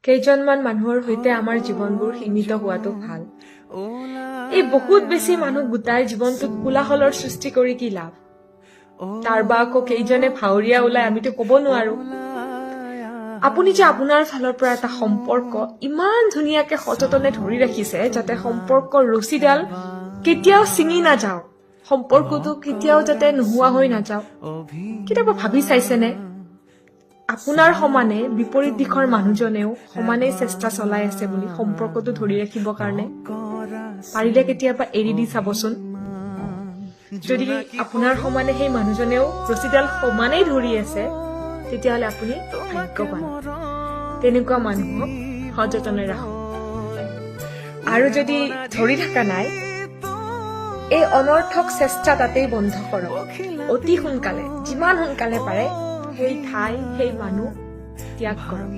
কেইজনমান মানুহৰ সৈতে আমাৰ জীৱনবোৰ সীমিত হোৱাটো ভাল। এই বহুত বেছি মানুহ গোটাই জীৱনটোত কোলাহলৰ সৃষ্টি কৰি কি লাভ? তাৰ বা আকৌ কেইজনে ভাৱৰীয়া ওলাই আমিতো ক'ব নোৱাৰো। আপুনি যে আপোনাৰ ফালৰ পৰা এটা সম্পৰ্ক ইমান ধুনীয়াকে সযতনে ধৰি ৰাখিছে যাতে সম্পৰ্কৰ ৰছীডাল কেতিয়াও ছিঙি নাযাও, সম্পৰ্কটো কেতিয়াও যাতে নোহোৱা হৈ নাযাও, কেতিয়াবা ভাবি চাইছেনে? আপোনাৰ সমানে বিপৰীত দিশৰ মানুহজনেও সমানেই চেষ্টা চলাই আছে বুলি সম্পৰ্কটো ধৰি ৰাখিবৰ কাৰণে। পাৰিলে কেতিয়াবা এৰি দি চাবচোন। যদি আপোনাৰ সমানে সেই মানুহজনেও ৰছীডাল সমানেই ধৰি আছে, তেতিয়াহ'লে আপুনি ভাগ্যৱান। তেনেকুৱা মানুহক সযতনে ৰাখক। আৰু যদি ধৰি থকা নাই, এই অনৰ্থক চেষ্টা তাতেই বন্ধ কৰক। অতি সোনকালে, যিমান সোনকালে পাৰে সেই ঠাই, সেই মানুহ ত্যাগ কৰক।